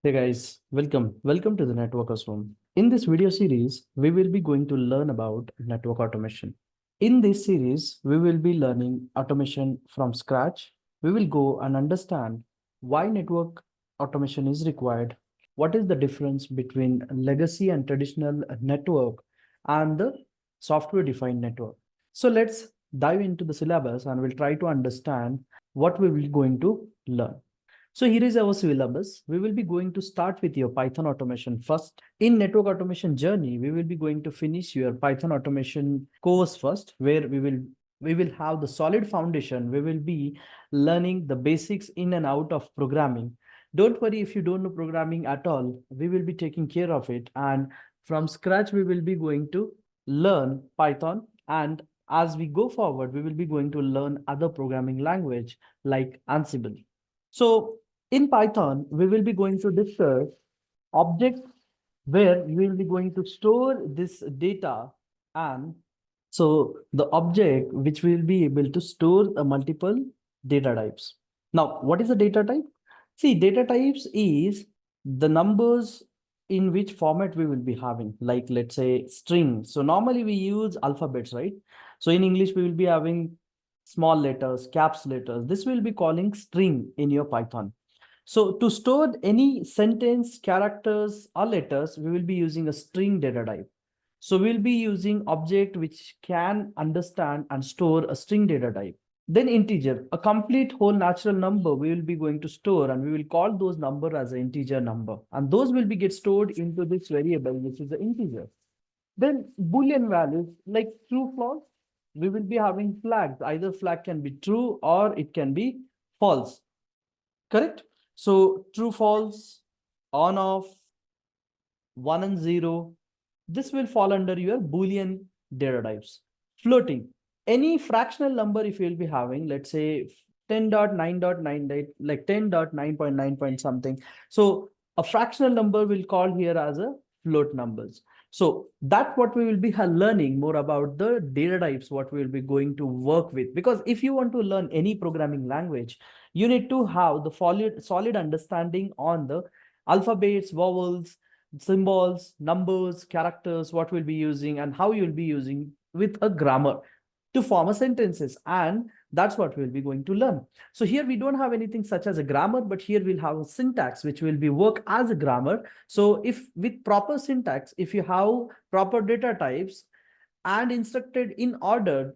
Hey guys, welcome to the Networkers Room. In this video series, we will be going to learn about network automation. In this series, we will be learning automation from scratch. We will go and understand why network automation is required, what is the difference between legacy and traditional network, and the software-defined network. So let's dive into the syllabus and we'll try to understand what we will be going to learn. So here is our syllabus. We will be going to start with your Python automation first. In network automation journey, we will be going to finish your Python automation course first, where we will have the solid foundation. We will be learning the basics in and out of programming. Don't worry if you don't know programming at all. We will be taking care of it. And from scratch, we will be going to learn Python. And as we go forward, we will be going to learn other programming language like Ansible. So in Python, we will be going to discuss objects where we will be going to store this data. And so the object which will be able to store a multiple data types. Now, what is the data type? See, data types is the numbers in which format we will be having, like let's say string. So normally we use alphabets, right? So in English, we will be having small letters, caps letters. This will be calling string in your Python. So to store any sentence, characters, or letters, we will be using a string data type. So we'll be using object which can understand and store a string data type. Then integer, a complete whole natural number we will be going to store, and we will call those number as an integer number. And those will be get stored into this variable, which is the integer. Then Boolean values like true, false, we will be having flags. Either flag can be true or it can be false. Correct? So true, false, on, off, 1 and 0. This will fall under your Boolean data types. Floating. Any fractional number if you will be having, let's say 10.9.9, like 10.9.9 something. So a fractional number will call here as a float numbers. So that's what we will be learning more about the data types, what we will be going to work with. Because if you want to learn any programming language, you need to have the solid understanding on the alphabets, vowels, symbols, numbers, characters, what we'll be using and how you'll be using with a grammar to form a sentences. And that's what we'll be going to learn. So here we don't have anything such as a grammar, but here we'll have a syntax, which will be work as a grammar. So if with proper syntax, if you have proper data types and instructed in order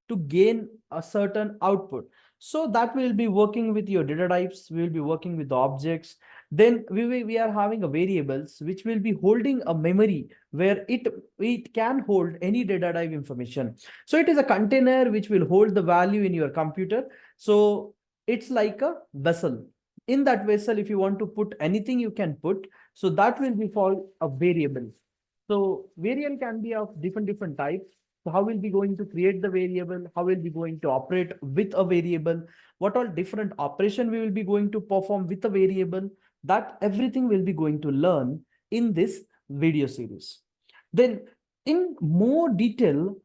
to gain a certain output, so that will be working with your data types. We will be working with the objects. Then we are having a variables which will be holding a memory where it can hold any data type information. So it is a container which will hold the value in your computer. So it's like a vessel. In that vessel, if you want to put anything, you can put. So that will be called a variable. So variable can be of different types. So how we'll be going to create the variable, how we'll be going to operate with a variable, what all different operation we will be going to perform with a variable, that everything will be going to learn in this video series. Then in more detail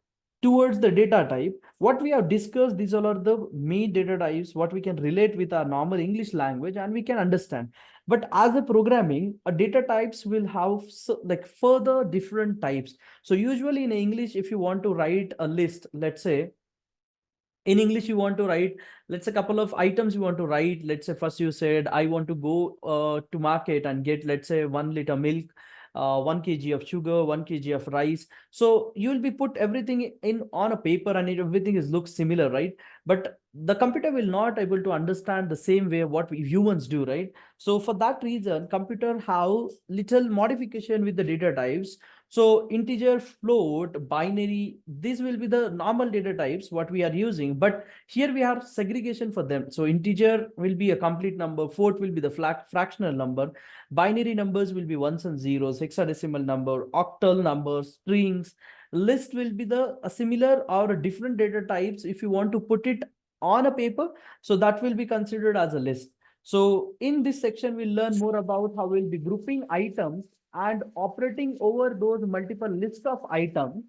towards the data type, what we have discussed, these all are the main data types, what we can relate with our normal English language and we can understand. But as a programming, a data types will have like further different types. So usually in English, if you want to write a list, let's say in English, you want to write, let's say a couple of items you want to write. Let's say first you said, I want to go to market and get, let's say 1 liter milk, 1 kg of sugar, 1 kg of rice. So you will be put everything in on a paper and everything is looks similar, right? But the computer will not able to understand the same way what we humans do, right? So for that reason, computer have little modification with the data types. So integer, float, binary, these will be the normal data types what we are using, but here we have segregation for them. So integer will be a complete number, float will be the fractional number, binary numbers will be ones and zeros, hexadecimal number, octal numbers, strings. List will be the a similar or a different data types if you want to put it on a paper. So that will be considered as a list. So in this section, we'll learn more about how we'll be grouping items and operating over those multiple list of items.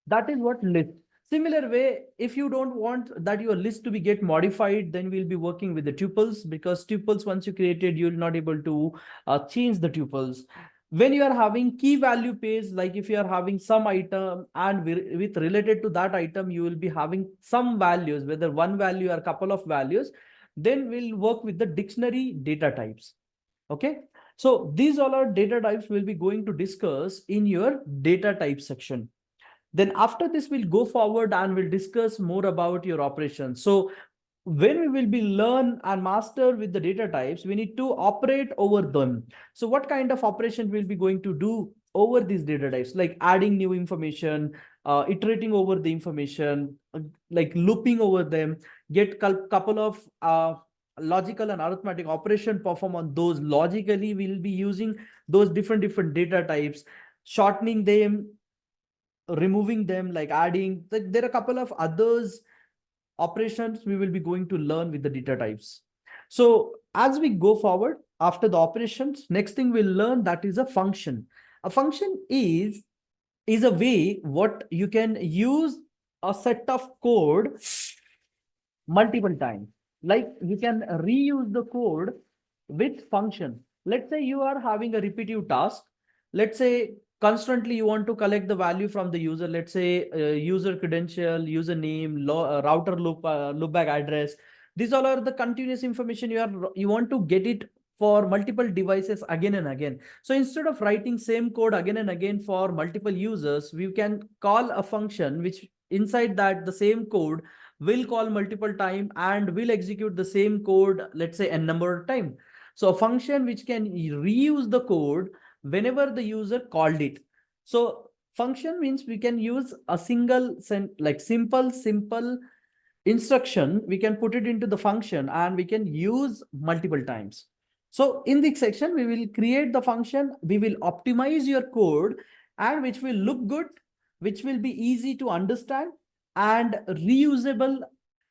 That is what list. Similar way, if you don't want that your list to be get modified, then we'll be working with the tuples, because tuples, once you created, you're not able to change the tuples. When you are having key value page, like if you are having some item and with related to that item, you will be having some values, whether one value or a couple of values, then we'll work with the dictionary data types. Okay. So these all are data types we'll be going to discuss in your data type section. Then after this, we'll go forward and we'll discuss more about your operations. So when we will be learn and master with the data types, we need to operate over them. So what kind of operation we'll be going to do over these data types, like adding new information, iterating over the information, like looping over them, get couple of logical and arithmetic operation perform on those logically. We'll be using those different data types, shortening them, removing them, like adding, like there are a couple of others operations we will be going to learn with the data types. So as we go forward after the operations, next thing we'll learn, that is a function. A function is a way what you can use a set of code multiple times. Like you can reuse the code with function. Let's say you are having a repetitive task. Let's say constantly you want to collect the value from the user. Let's say user credential, username, router loopback address. These all are the continuous information you want to get it for multiple devices again and again. So instead of writing same code again and again for multiple users, we can call a function which inside that the same code will call multiple time and will execute the same code, let's say n number of time. So a function which can reuse the code whenever the user called it. So function means we can use a single like simple instruction, we can put it into the function and we can use multiple times. So in this section, we will create the function, we will optimize your code, and which will look good, which will be easy to understand, and reusable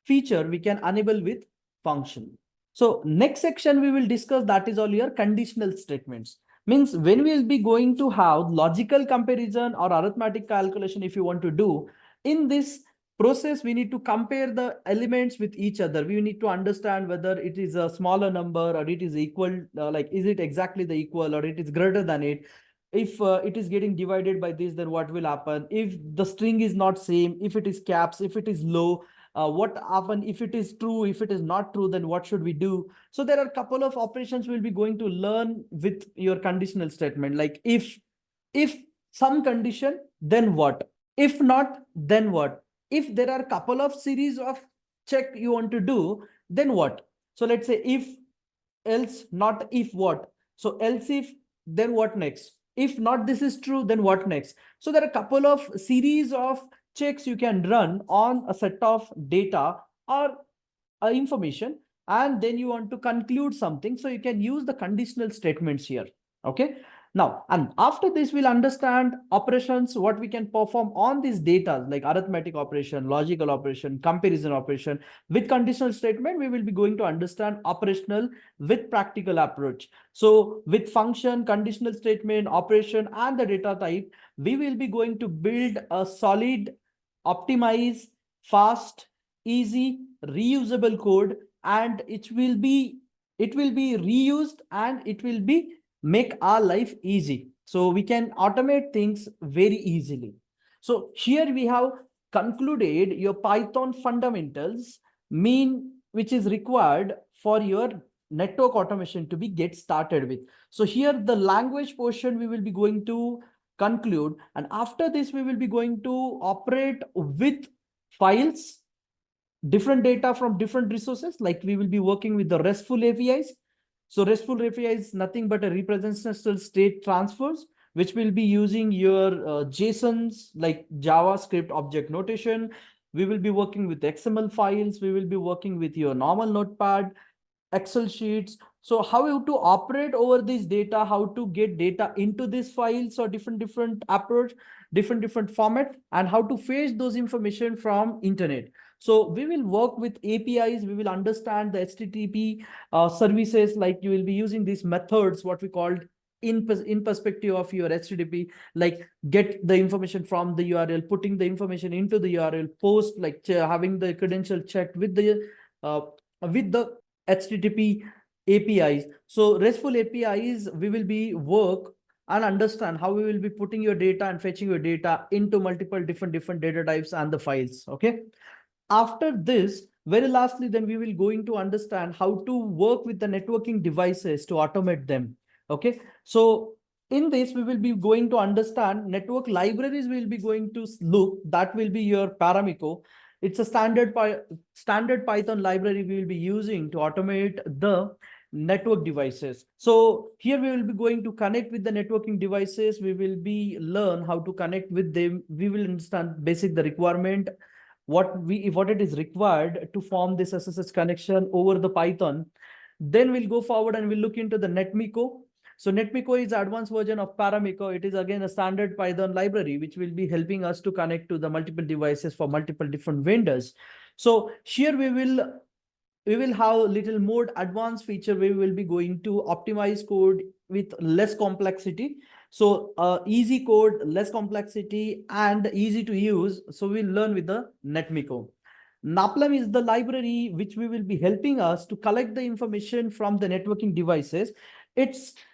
feature we can enable with function. So next section we will discuss, that is all your conditional statements. Means when we will be going to have logical comparison or arithmetic calculation, if you want to do in this process, we need to compare the elements with each other. We need to understand whether it is a smaller number or it is equal, like is it exactly the equal or it is greater than it. If it is getting divided by this, then what will happen? If the string is not same, if it is caps, if it is low, what happen if it is true, if it is not true, then what should we do? So there are a couple of operations we'll be going to learn with your conditional statement, like if some condition, then what? If not, then what? If there are a couple of series of check you want to do, then what? So let's say if, else, not, if, what? So else if, then what next? If not this is true, then what next? So there are a couple of series of checks you can run on a set of data or information, and then you want to conclude something, so you can use the conditional statements here. Okay. Now, and after this, we'll understand operations, what we can perform on these data, like arithmetic operation, logical operation, comparison operation. With conditional statement, we will be going to understand operational with practical approach. So with function, conditional statement, operation, and the data type, we will be going to build a solid, optimize, fast, easy, reusable code, and it will be reused, and it will be make our life easy. So we can automate things very easily. So here we have concluded your Python fundamentals, mean which is required for your network automation to be get started with. So here the language portion we will be going to conclude, and after this we will be going to operate with files, different data from different resources. Like we will be working with the RESTful APIs. So RESTful API is nothing but a representational state transfers, which will be using your JSONs, like JavaScript object notation. We will be working with XML files. We will be working with your normal notepad, Excel sheets. So how you to operate over this data, how to get data into these files, or different approach, different format, and how to fetch those information from internet. So we will work with APIs. We will understand the HTTP services, like you will be using these methods, what we called in perspective of your HTTP, like get the information from the URL, putting the information into the URL, post, like having the credential checked with the HTTP APIs. So RESTful APIs, we will be work and understand how we will be putting your data and fetching your data into multiple different data types and the files. Okay. After this, very lastly, then we will going to understand how to work with the networking devices to automate them. Okay. So in this, we will be going to understand network libraries. We will be going to look, that will be your Paramiko. It's a standard Python library we will be using to automate the network devices. So here we will be going to connect with the networking devices. We will be learn how to connect with them. We will understand basic the requirement, what it is required to form this SSH connection over the Python. Then we'll go forward and we'll look into the NetMiko. So NetMiko is advanced version of Paramiko. It is again a standard Python library which will be helping us to connect to the multiple devices for multiple different vendors. So here we will have a little more advanced feature. We will be going to optimize code with less complexity. So easy code, less complexity, and easy to use. So we'll learn with the NetMiko. Naplam is the library which we will be helping us to collect the information from the networking devices.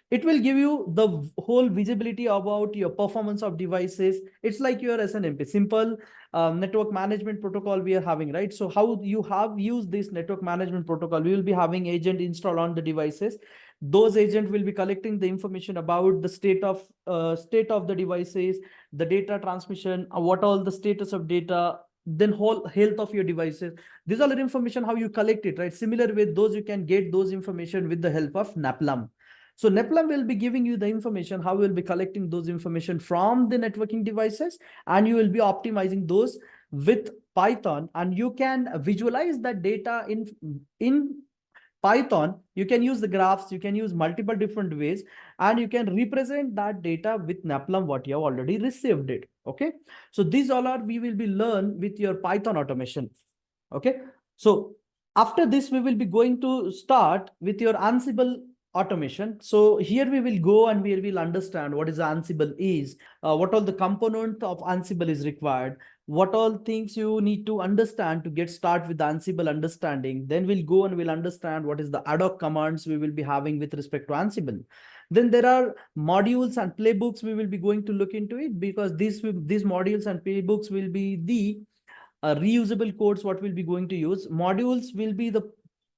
It will give you the whole visibility about your performance of devices. It's like your SNMP, simple network management protocol we are having, right? So how you have used this network management protocol, we will be having agent installed on the devices. Those agents will be collecting the information about the state of the devices, the data transmission, what all the status of data, then whole health of your devices. These are the information how you collect it, right? Similar with those, you can get those information with the help of Naplam. So Neplam will be giving you the information, how we'll be collecting those information from the networking devices, and you will be optimizing those with Python, and you can visualize that data in Python. You can use the graphs, you can use multiple different ways, and you can represent that data with Naplam, what you have already received it. Okay. So these all are, we will be learn with your Python automation. Okay. So after this, we will be going to start with your Ansible automation. So here we will go and we will understand what is Ansible is, what all the component of Ansible is required, what all things you need to understand to get started with the Ansible understanding. Then we'll go and we'll understand what is the ad hoc commands we will be having with respect to Ansible. Then there are modules and playbooks we will be going to look into it, because these modules and playbooks will be the reusable codes what we'll be going to use. Modules will be the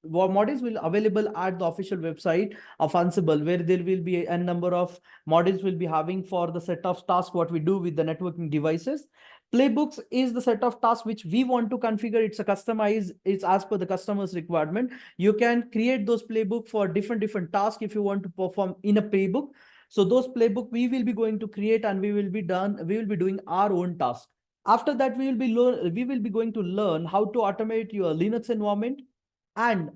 modules will available at the official website of Ansible, where there will be a number of modules will be having for the set of tasks what we do with the networking devices. Playbooks is the set of tasks which we want to configure. It's a customized, it's as per the customer's requirement. You can create those playbook for different tasks if you want to perform in a playbook. So those playbook we will be going to create, and we will be doing our own task. After that, we will be going to learn how to automate your Linux environment and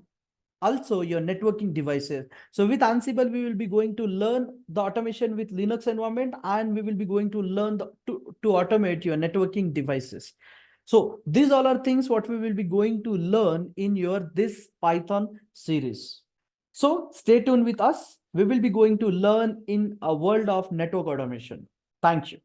also your networking devices. So with Ansible, we will be going to learn the automation with Linux environment, and we will be going to learn to automate your networking devices. So these all are things what we will be going to learn in your this Python series. So stay tuned with us. We will be going to learn in a world of network automation. Thank you.